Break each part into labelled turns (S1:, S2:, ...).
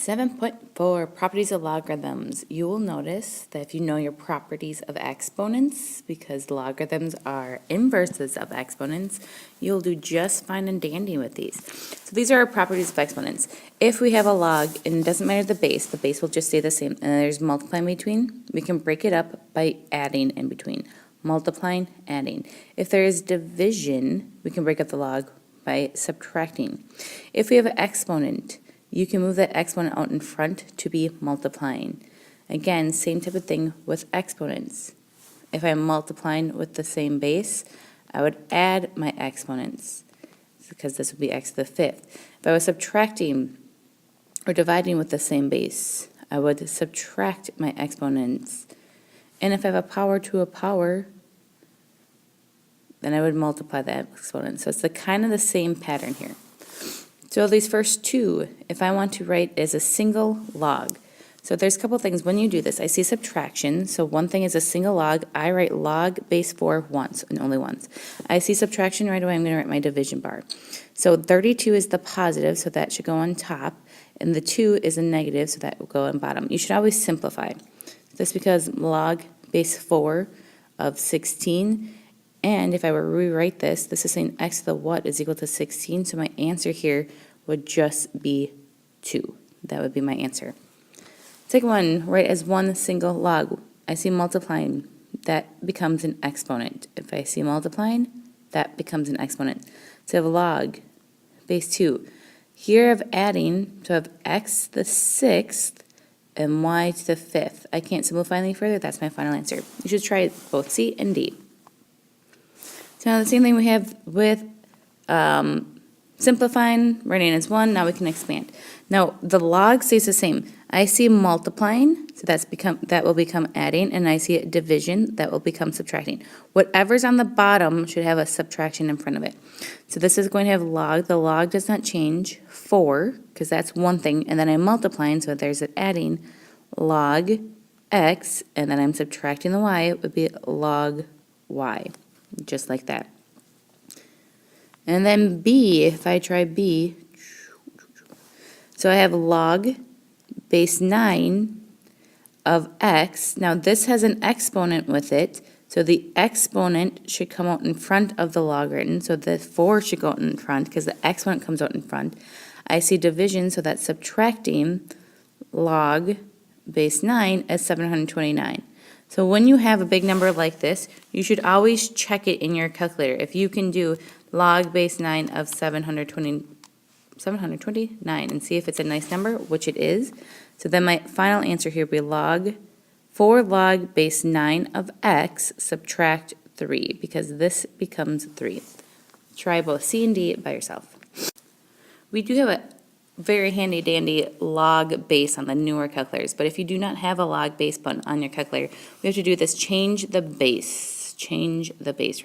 S1: 7.4 Properties of Logarithms. You will notice that if you know your properties of exponents, because logarithms are inverses of exponents, you'll do just fine and dandy with these. So these are our properties of exponents. If we have a log, and it doesn't matter the base will just stay the same, and there's multiplying between, we can break it up by adding in between. Multiplying, adding. If there is division, we can break up the log by subtracting. If we have an exponent, you can move that exponent out in front to be multiplying. Again, same type of thing with exponents. If I'm multiplying with the same base, I would add my exponents, because this would be x to the fifth. If I was subtracting or dividing with the same base, I would subtract my exponents. And if I have a power to a power, then I would multiply that exponent. So it's kind of the same pattern here. So these first two, if I want to write as a single log. So there's a couple things when you do this. I see subtraction. So one thing is a single log. I write log base 4 once and only once. I see subtraction right away. I'm going to write my division bar. So 32 is the positive, so that should go on top. And the 2 is a negative, so that will go on bottom. You should always simplify. That's because log base 4 of 16. And if I were to rewrite this, this is saying x to the what is equal to 16, so my answer here would just be 2. That would be my answer. Second one, write as one single log. I see multiplying, that becomes an exponent. If I see multiplying, that becomes an exponent. So I have log base 2. Here I have adding, so I have x to the 6th and y to the 5th. I can't simplify any further, that's my final answer. You should try both C and D. So now the same thing we have with simplifying, writing as 1, now we can expand. Now the log stays the same. I see multiplying, so that will become adding, and I see division, that will become subtracting. Whatever's on the bottom should have a subtraction in front of it. So this is going to have log. The log does not change. 4, because that's one thing, and then I'm multiplying, so there's an adding. Log x, and then I'm subtracting the y, it would be log y. Just like that. And then B, if I try B, so I have log base 9 of x. Now this has an exponent with it, so the exponent should come out in front of the logarithm, so the 4 should go out in front because the exponent comes out in front. I see division, so that's subtracting log base 9 as 729. So when you have a big number like this, you should always check it in your calculator. If you can do log base 9 of 729 and see if it's a nice number, which it is. So then my final answer here would be 4 log base 9 of x subtract 3, because this becomes 3. Try both C and D by yourself. We do have a very handy dandy log base on the newer calculators, but if you do not have a log base button on your calculator, we have to do this, change the base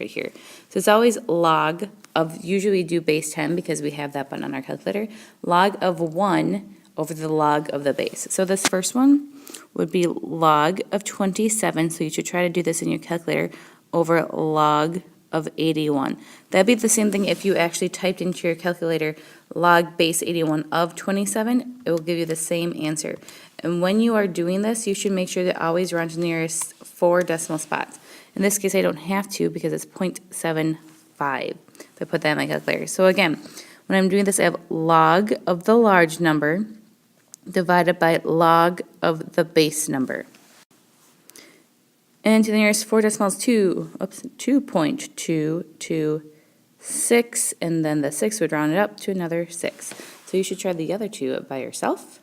S1: right here. So it's always log of, usually we do base 10 because we have that button on our calculator, log of 1 over the log of the base. So this first one would be log of 27, so you should try to do this in your calculator, over log of 81. That'd be the same thing if you actually typed into your calculator log base 81 of 27, it will give you the same answer. And when you are doing this, you should make sure to always round to the nearest 4 decimal spots. In this case, I don't have to because it's 0.75. If I put that in my calculator. So again, when I'm doing this, I have log of the large number divided by log of the base number. And to the nearest 4 decimals, 2.226, and then the 6 would round it up to another 6. So you should try the other two by yourself.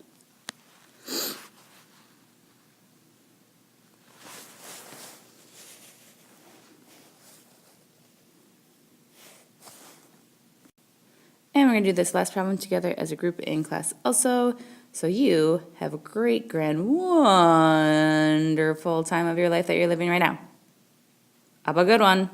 S1: And we're going to do this last problem together as a group in class also. So you have a great, grand, wonderful time of your life that you're living right now. Have a good one.